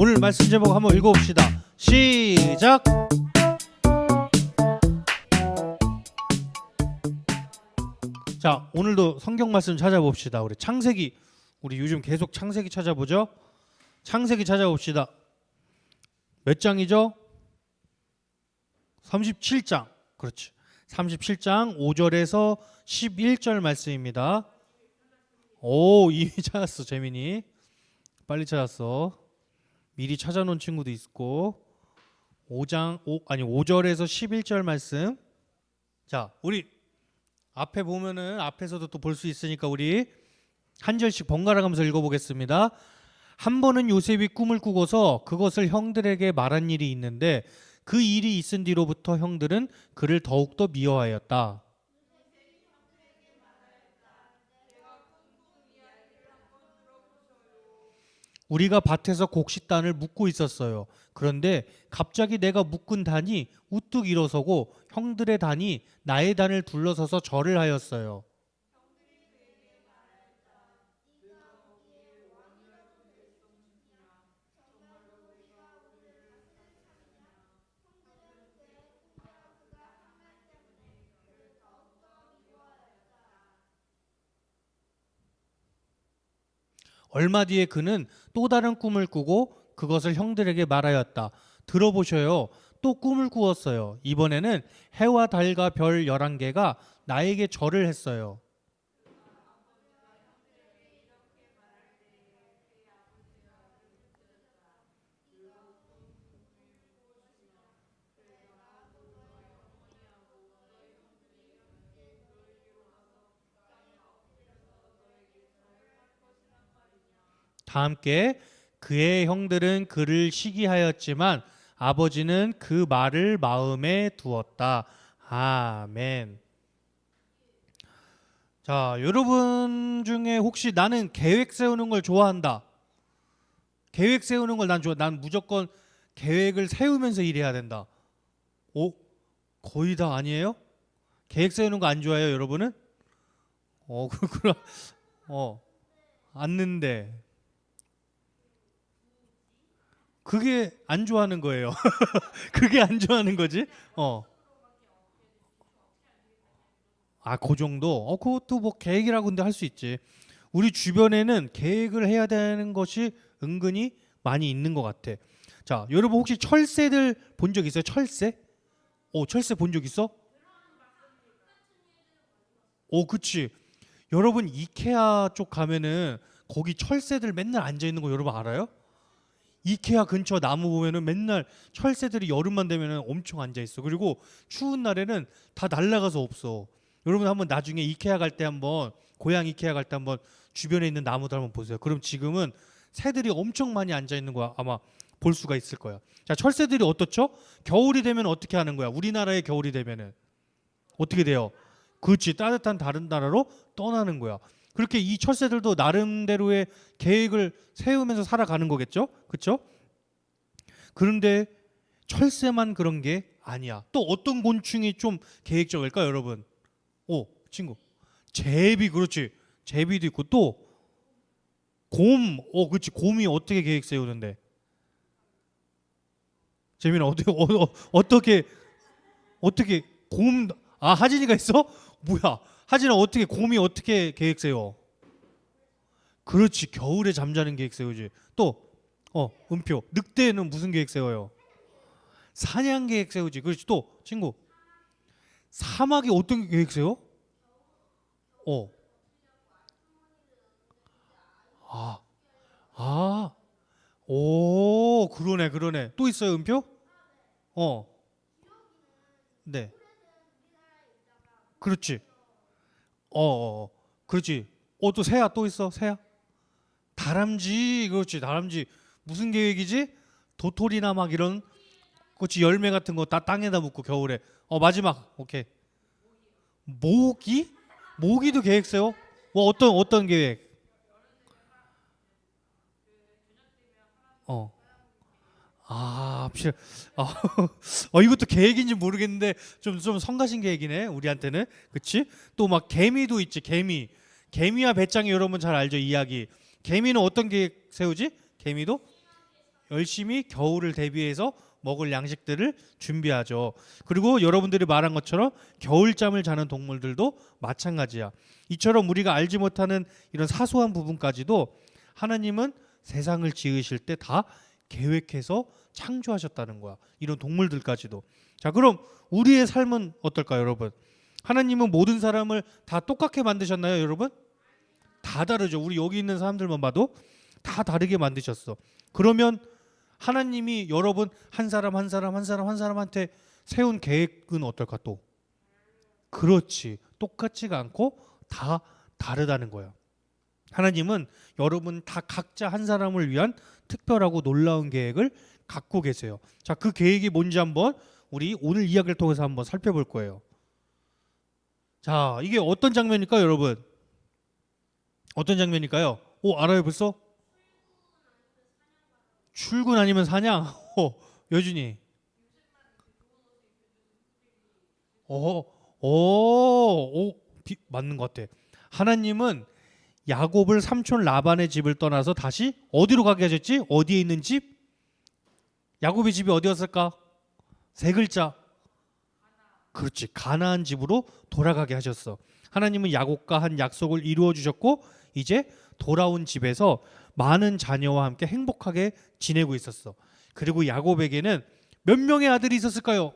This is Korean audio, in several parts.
오늘 말씀 제목 한번 읽어봅시다. 시작. 자, 오늘도 성경 말씀 찾아봅시다. 우리 창세기, 우리 요즘 계속 창세기 찾아보죠. 창세기 찾아봅시다. 몇 장이죠? 37장. 그렇지. 37장 5절에서 11절 말씀입니다. 오, 이미 찾았어, 재민이. 빨리 찾았어. 미리 찾아놓은 친구도 있고. 5절에서 11절 말씀. 자, 우리 앞에 보면은 앞에서도 또 볼 수 있으니까 우리 한 절씩 번갈아 가면서 읽어보겠습니다. 한 번은 요셉이 꿈을 꾸고서 그것을 형들에게 말한 일이 있는데 그 일이 있은 뒤로부터 형들은 그를 더욱더 미워하였다. 우리가 밭에서 곡식단을 묶고 있었어요. 그런데 갑자기 내가 묶은 단이 우뚝 일어서고 형들의 단이 나의 단을 둘러서서 절을 하였어요. 얼마 뒤에 그는 또 다른 꿈을 꾸고 그것을 형들에게 말하였다. 들어보셔요. 또 꿈을 꾸었어요. 이번에는 해와 달과 별 11개가 나에게 절을 했어요. 다 함께 그의 형들은 그를 시기하였지만 아버지는 그 말을 마음에 두었다. 아멘. 자, 여러분 중에 혹시 나는 계획 세우는 걸 좋아한다. 계획 세우는 걸 난 좋아. 난 무조건 계획을 세우면서 일해야 된다. 오, 거의 다 아니에요? 계획 세우는 거 안 좋아해요, 여러분은? 그렇구나. 않는데. 그게 안 좋아하는 거예요. 그게 안 좋아하는 거지. 그 정도. 그것도 뭐 계획이라고 근데 할 수 있지. 우리 주변에는 계획을 해야 되는 것이 은근히 많이 있는 것 같아. 자, 여러분 혹시 철새들 본 적 있어요? 철새? 철새 본 적 있어? 그치. 여러분 이케아 쪽 가면은 거기 철새들 맨날 앉아 있는 거 여러분 알아요? 이케아 근처 나무 보면은 맨날 철새들이 여름만 되면은 엄청 앉아 있어. 그리고 추운 날에는 다 날아가서 없어. 여러분 한번 나중에 이케아 갈 때 한번 고향 이케아 갈 때 한번 주변에 있는 나무들 한번 보세요. 그럼 지금은 새들이 엄청 많이 앉아 있는 거야. 아마 볼 수가 있을 거야. 자, 철새들이 어떻죠? 겨울이 되면 어떻게 하는 거야? 우리나라의 겨울이 되면은 어떻게 돼요? 그렇지. 따뜻한 다른 나라로 떠나는 거야. 그렇게 이 철새들도 나름대로의 계획을 세우면서 살아가는 거겠죠? 그렇죠? 그런데 철새만 그런 게 아니야. 또 어떤 곤충이 좀 계획적일까, 여러분? 친구. 제비, 그렇지. 제비도 있고 또 곰. 그렇지. 곰이 어떻게 계획 세우는데? 재민아 어떻게 곰? 하진이가 있어? 뭐야? 하진아 곰이 어떻게 계획 세워? 그렇지. 겨울에 잠자는 계획 세우지. 또 은표. 늑대는 무슨 계획 세워요? 사냥 계획 세우지. 그렇지. 또 친구. 사막이 어떤 계획 세워? 그러네. 또 있어요, 은표? 네. 그렇지. 그렇지. 또 새야 또 있어, 새야? 다람쥐, 그렇지. 다람쥐 무슨 계획이지? 도토리나 막 이런, 그렇지. 열매 같은 거 다 땅에다 묻고 겨울에. 마지막, 오케이. 모기? 모기도 계획 세워? 뭐 어떤 계획? 어. 필요. 이것도 계획인지 모르겠는데 좀 성가신 계획이네 우리한테는. 그치? 또 막 개미도 있지. 개미와 배짱이 여러분 잘 알죠? 이야기. 개미는 어떤 계획 세우지? 개미도 열심히 겨울을 대비해서 먹을 양식들을 준비하죠. 그리고 여러분들이 말한 것처럼 겨울잠을 자는 동물들도 마찬가지야. 이처럼 우리가 알지 못하는 이런 사소한 부분까지도 하나님은 세상을 지으실 때 다 계획해서 창조하셨다는 거야. 이런 동물들까지도. 자, 그럼 우리의 삶은 어떨까요, 여러분? 하나님은 모든 사람을 다 똑같게 만드셨나요, 여러분? 다 다르죠. 우리 여기 있는 사람들만 봐도 다 다르게 만드셨어. 그러면 하나님이 여러분 한 사람 한 사람 한 사람 한 사람한테 세운 계획은 어떨까 또? 그렇지. 똑같지가 않고 다 다르다는 거야. 하나님은 여러분 다 각자 한 사람을 위한 특별하고 놀라운 계획을 갖고 계세요. 자, 그 계획이 뭔지 한번 우리 오늘 이야기를 통해서 한번 살펴볼 거예요. 자, 이게 어떤 장면일까요, 여러분? 어떤 장면일까요? 오, 알아요 벌써? 출근 아니면 사냥? 여준이. 맞는 것 같아. 하나님은 야곱을 삼촌 라반의 집을 떠나서 다시 어디로 가게 하셨지? 어디에 있는 집? 야곱의 집이 어디였을까? 세 글자. 그렇지. 가나안 집으로 돌아가게 하셨어. 하나님은 야곱과 한 약속을 이루어 주셨고 이제 돌아온 집에서 많은 자녀와 함께 행복하게 지내고 있었어. 그리고 야곱에게는 몇 명의 아들이 있었을까요?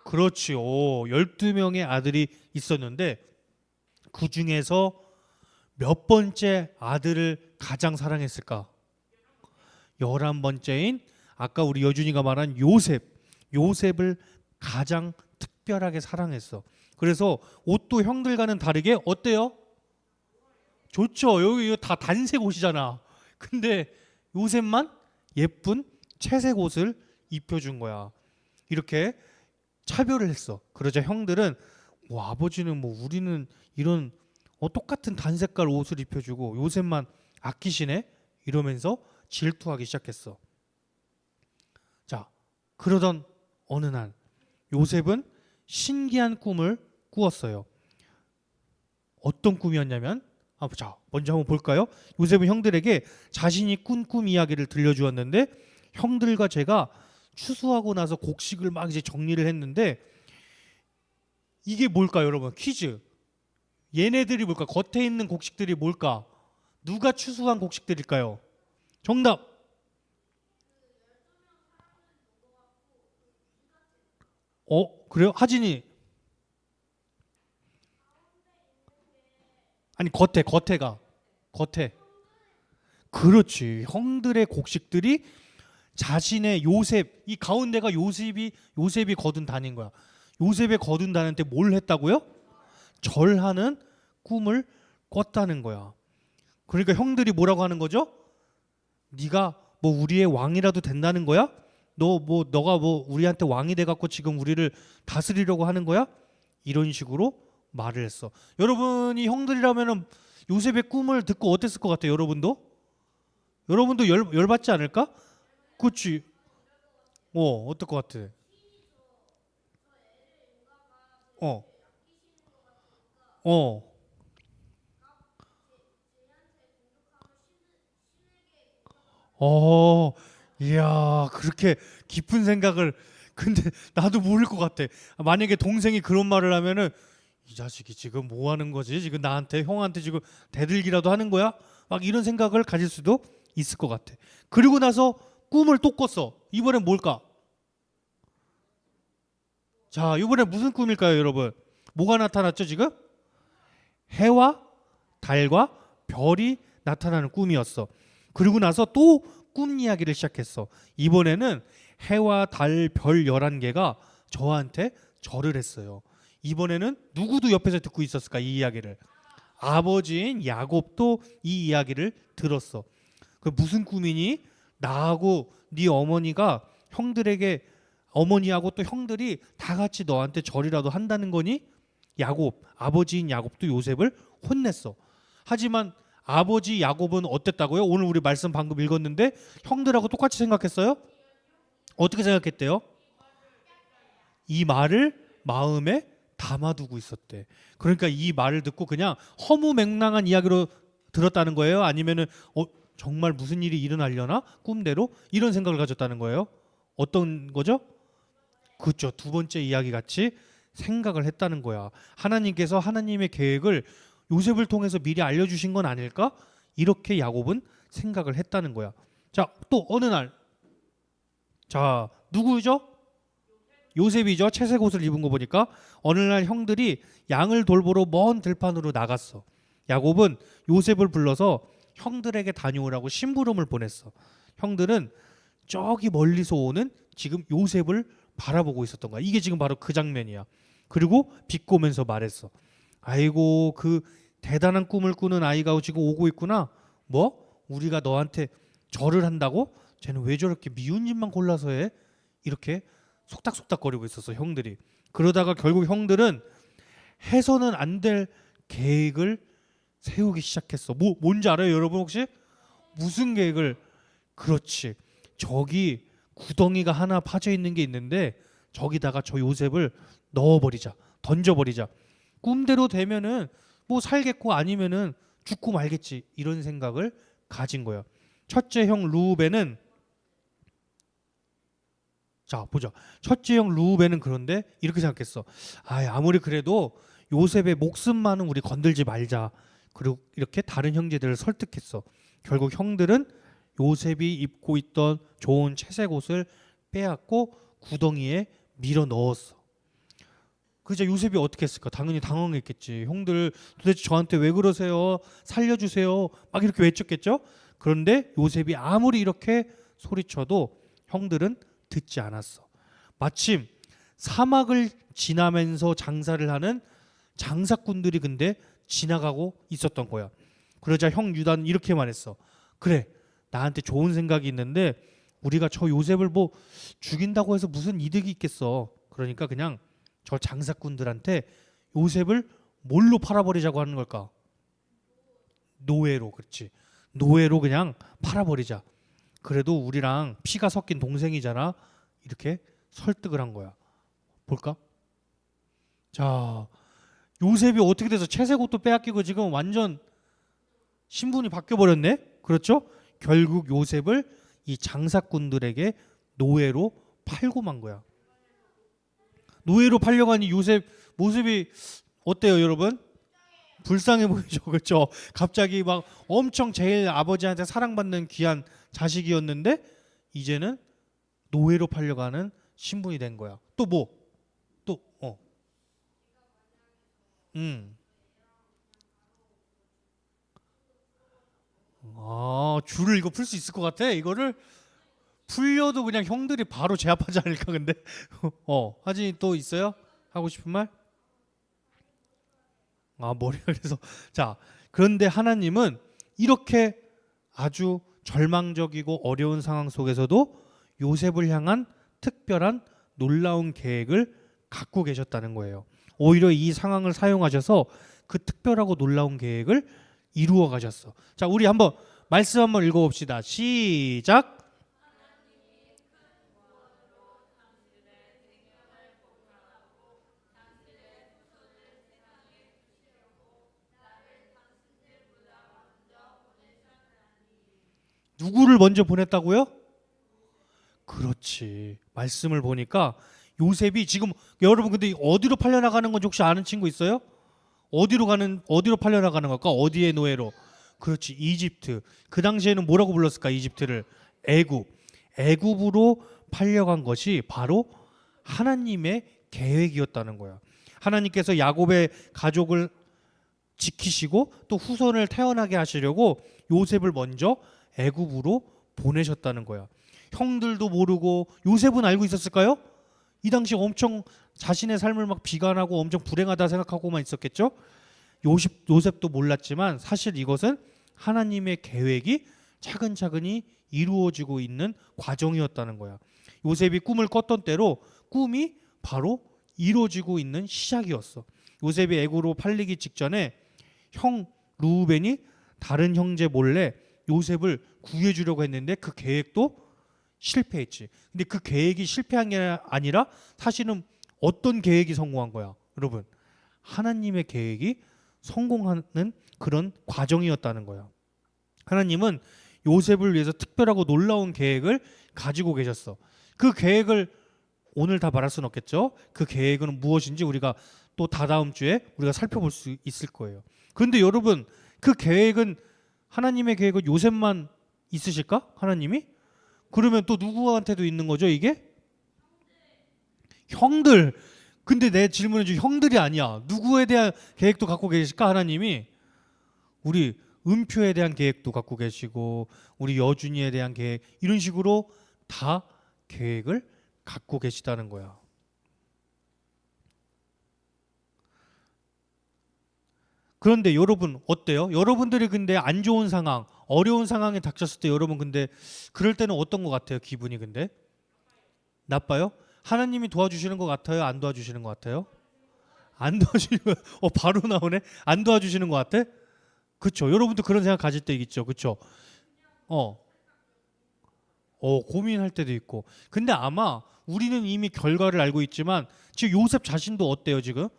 그렇지. 12명의 아들이 있었는데 그 중에서 몇 번째 아들을 가장 사랑했을까? 11번째인 아까 우리 여준이가 말한 요셉을 가장 특별하게 사랑했어. 그래서 옷도 형들과는 다르게 어때요? 좋죠. 여기 다 단색 옷이잖아. 근데 요셉만 예쁜 채색 옷을 입혀준 거야. 이렇게 차별을 했어. 그러자 형들은 아버지는 우리는 이런 똑같은 단색깔 옷을 입혀주고 요셉만 아끼시네? 이러면서 질투하기 시작했어. 자, 그러던 어느 날 요셉은 신기한 꿈을 꾸었어요. 어떤 꿈이었냐면 자, 먼저 한번 볼까요? 요셉은 형들에게 자신이 꾼 꿈 이야기를 들려주었는데 형들과 제가 추수하고 나서 곡식을 막 이제 정리를 했는데 이게 뭘까요, 여러분? 퀴즈. 얘네들이 뭘까? 겉에 있는 곡식들이 뭘까? 누가 추수한 곡식들일까요? 정답. 그래요? 하진이. 아니 겉에. 그렇지. 형들의 곡식들이 자신의 요셉, 이 가운데가 요셉이 거둔 단인 거야. 요셉의 거둔 단한테 뭘 했다고요? 절하는 꿈을 꿨다는 거야. 그러니까 형들이 뭐라고 하는 거죠? 네가 우리의 왕이라도 된다는 거야? 너가 우리한테 왕이 돼 갖고 지금 우리를 다스리려고 하는 거야? 이런 식으로 말을 했어. 여러분이 형들이라면은 요셉의 꿈을 듣고 어땠을 것 같아요? 여러분도 열받지 않을까? 그렇지. 어떨 것 같아? 어. 어. 이야, 그렇게 깊은 생각을. 근데 나도 모를 것 같아. 만약에 동생이 그런 말을 하면은 이 자식이 지금 뭐 하는 거지? 지금 형한테 지금 대들기라도 하는 거야? 막 이런 생각을 가질 수도 있을 것 같아. 그리고 나서 꿈을 또 꿨어. 이번엔 뭘까? 자, 이번엔 무슨 꿈일까요, 여러분? 뭐가 나타났죠, 지금? 해와 달과 별이 나타나는 꿈이었어. 그리고 나서 또 꿈 이야기를 시작했어. 이번에는 해와 달, 별 11개가 저한테 절을 했어요. 이번에는 누구도 옆에서 듣고 있었을까, 이 이야기를? 아버지인 야곱도 이 이야기를 들었어. 그 무슨 꿈이니? 나하고 네 어머니가 형들에게, 어머니하고 또 형들이 다 같이 너한테 절이라도 한다는 거니? 아버지인 야곱도 요셉을 혼냈어. 하지만 아버지 야곱은 어땠다고요? 오늘 우리 말씀 방금 읽었는데 형들하고 똑같이 생각했어요? 어떻게 생각했대요? 이 말을 마음에 담아두고 있었대. 그러니까 이 말을 듣고 그냥 허무맹랑한 이야기로 들었다는 거예요? 아니면은 정말 무슨 일이 일어나려나? 꿈대로? 이런 생각을 가졌다는 거예요. 어떤 거죠? 그렇죠. 두 번째 이야기 같이 생각을 했다는 거야. 하나님께서 하나님의 계획을 요셉을 통해서 미리 알려주신 건 아닐까? 이렇게 야곱은 생각을 했다는 거야. 자, 또 어느 날, 자, 누구죠? 요셉이죠. 채색 옷을 입은 거 보니까 어느 날 형들이 양을 돌보러 먼 들판으로 나갔어. 야곱은 요셉을 불러서 형들에게 다녀오라고 심부름을 보냈어. 형들은 저기 멀리서 오는 지금 요셉을 바라보고 있었던 거야. 이게 지금 바로 그 장면이야. 그리고 비꼬면서 말했어. 아이고, 그 대단한 꿈을 꾸는 아이가 지금 오고 있구나. 뭐? 우리가 너한테 절을 한다고? 쟤는 왜 저렇게 미운 짓만 골라서 해? 이렇게 속닥속닥거리고 있었어, 형들이. 그러다가 결국 형들은 해서는 안 될 계획을 세우기 시작했어. 뭔지 알아요, 여러분 혹시? 무슨 계획을? 그렇지. 저기 구덩이가 하나 파져 있는 게 있는데 저기다가 저 요셉을 넣어버리자. 던져버리자. 꿈대로 되면은 뭐 살겠고 아니면은 죽고 말겠지. 이런 생각을 가진 거야. 첫째 형 루벤은, 자 보자. 첫째 형 루벤은 그런데 이렇게 생각했어. 아무리 그래도 요셉의 목숨만은 우리 건들지 말자. 그리고 이렇게 다른 형제들을 설득했어. 결국 형들은 요셉이 입고 있던 좋은 채색 옷을 빼앗고 구덩이에 밀어 넣었어. 그자 요셉이 어떻게 했을까? 당연히 당황했겠지. 형들 도대체 저한테 왜 그러세요? 살려주세요. 막 이렇게 외쳤겠죠. 그런데 요셉이 아무리 이렇게 소리쳐도 형들은 듣지 않았어. 마침 사막을 지나면서 장사를 하는 장사꾼들이 근데 지나가고 있었던 거야. 그러자 형 유다는 이렇게 말했어. 그래, 나한테 좋은 생각이 있는데 우리가 저 요셉을 뭐 죽인다고 해서 무슨 이득이 있겠어. 그러니까 그냥 저 장사꾼들한테 요셉을 뭘로 팔아버리자고 하는 걸까? 노예로. 그렇지. 노예로 그냥 팔아버리자. 그래도 우리랑 피가 섞인 동생이잖아. 이렇게 설득을 한 거야. 볼까? 자, 요셉이 어떻게 돼서 채색 옷도 빼앗기고 지금 완전 신분이 바뀌어 버렸네. 그렇죠? 결국 요셉을 이 장사꾼들에게 노예로 팔고 만 거야. 노예로 팔려가니 요셉 모습이 어때요, 여러분? 불쌍해 보이죠, 그렇죠? 갑자기 막 엄청 제일 아버지한테 사랑받는 귀한 자식이었는데 이제는 노예로 팔려가는 신분이 된 거야. 또 뭐? 또 줄을 이거 풀 수 있을 것 같아. 이거를 풀려도 그냥 형들이 바로 제압하지 않을까 근데. 하진이 또 있어요? 하고 싶은 말? 머리가 그래서 자, 그런데 하나님은 이렇게 아주 절망적이고 어려운 상황 속에서도 요셉을 향한 특별한 놀라운 계획을 갖고 계셨다는 거예요. 오히려 이 상황을 사용하셔서 그 특별하고 놀라운 계획을 이루어 가셨어. 자, 우리 한번 말씀 한번 읽어봅시다. 시작. 누구를 먼저 보냈다고요? 그렇지. 말씀을 보니까 요셉이 지금, 여러분 근데 어디로 팔려나가는 건지 혹시 아는 친구 있어요? 어디로 팔려나가는 걸까? 어디의 노예로? 그렇지, 이집트. 그 당시에는 뭐라고 불렀을까? 이집트를 애굽. 애굽으로 팔려간 것이 바로 하나님의 계획이었다는 거야. 하나님께서 야곱의 가족을 지키시고 또 후손을 태어나게 하시려고 요셉을 먼저 애굽으로 보내셨다는 거야. 형들도 모르고 요셉은 알고 있었을까요? 이 당시 엄청 자신의 삶을 막 비관하고 엄청 불행하다 생각하고만 있었겠죠. 요셉도 몰랐지만 사실 이것은 하나님의 계획이 차근차근히 이루어지고 있는 과정이었다는 거야. 요셉이 꿈을 꿨던 때로 꿈이 바로 이루어지고 있는 시작이었어. 요셉이 애굽으로 팔리기 직전에 형 루벤이 다른 형제 몰래 요셉을 구해주려고 했는데 그 계획도 실패했지. 근데 그 계획이 실패한 게 아니라 사실은 어떤 계획이 성공한 거야, 여러분? 하나님의 계획이 성공하는 그런 과정이었다는 거야. 하나님은 요셉을 위해서 특별하고 놀라운 계획을 가지고 계셨어. 그 계획을 오늘 다 말할 수는 없겠죠. 그 계획은 무엇인지 우리가 또 다다음 주에 우리가 살펴볼 수 있을 거예요. 그런데 여러분, 그 계획은 하나님의 계획은 요셉만 있으실까? 하나님이? 그러면 또 누구한테도 있는 거죠, 이게? 형들. 근데 내 질문은 지금 형들이 아니야. 누구에 대한 계획도 갖고 계실까, 하나님이? 우리 은표에 대한 계획도 갖고 계시고 우리 여준이에 대한 계획, 이런 식으로 다 계획을 갖고 계시다는 거야. 그런데 여러분 어때요? 여러분들이 근데 안 좋은 상황, 어려운 상황에 닥쳤을 때 여러분 근데 그럴 때는 어떤 것 같아요? 기분이 근데 나빠요? 하나님이 도와주시는 것 같아요? 안 도와주시는 것 같아요? 안 도와주시는 거, 바로 나오네. 안 도와주시는 것 같아? 그렇죠. 여러분도 그런 생각 가질 때 있죠. 그렇죠. 어, 고민할 때도 있고. 근데 아마 우리는 이미 결과를 알고 있지만 지금 요셉 자신도 어때요 지금?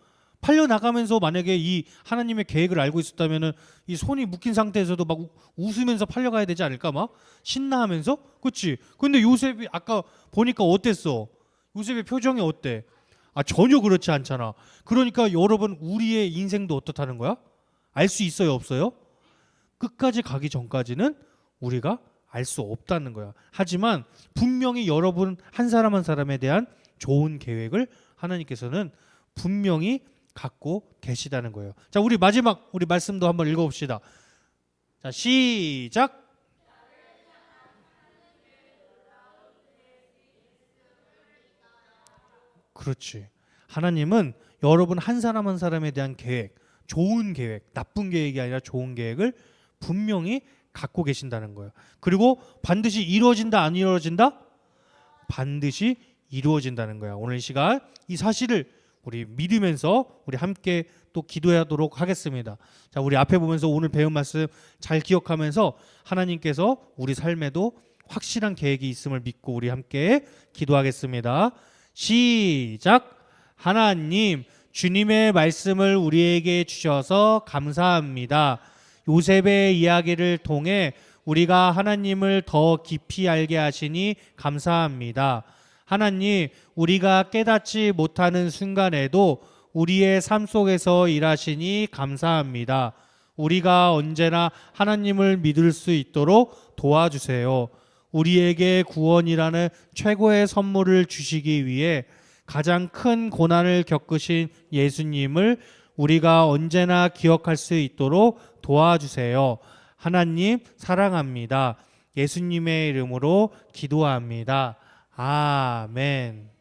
팔려 나가면서 만약에 이 하나님의 계획을 알고 있었다면은 이 손이 묶인 상태에서도 막 웃으면서 팔려가야 되지 않을까, 막 신나하면서, 그렇지? 근데 요셉이 아까 보니까 어땠어? 요셉의 표정이 어때? 아, 전혀 그렇지 않잖아. 그러니까 여러분 우리의 인생도 어떻다는 거야? 알 수 있어요, 없어요? 끝까지 가기 전까지는 우리가 알 수 없다는 거야. 하지만 분명히 여러분 한 사람 한 사람에 대한 좋은 계획을 하나님께서는 분명히 갖고 계시다는 거예요. 자, 우리 마지막 우리 말씀도 한번 읽어봅시다. 자, 시작. 그렇지. 하나님은 여러분 한 사람 한 사람에 대한 계획, 좋은 계획, 나쁜 계획이 아니라 좋은 계획을 분명히 갖고 계신다는 거예요. 그리고 반드시 이루어진다, 안 이루어진다? 반드시 이루어진다는 거야. 오늘 이 시간 이 사실을 우리 믿으면서 우리 함께 또 기도하도록 하겠습니다. 자, 우리 앞에 보면서 오늘 배운 말씀 잘 기억하면서 하나님께서 우리 삶에도 확실한 계획이 있음을 믿고 우리 함께 기도하겠습니다. 시작. 하나님, 주님의 말씀을 우리에게 주셔서 감사합니다. 요셉의 이야기를 통해 우리가 하나님을 더 깊이 알게 하시니 감사합니다. 하나님, 우리가 깨닫지 못하는 순간에도 우리의 삶 속에서 일하시니 감사합니다. 우리가 언제나 하나님을 믿을 수 있도록 도와주세요. 우리에게 구원이라는 최고의 선물을 주시기 위해 가장 큰 고난을 겪으신 예수님을 우리가 언제나 기억할 수 있도록 도와주세요. 하나님 사랑합니다. 예수님의 이름으로 기도합니다. 아멘.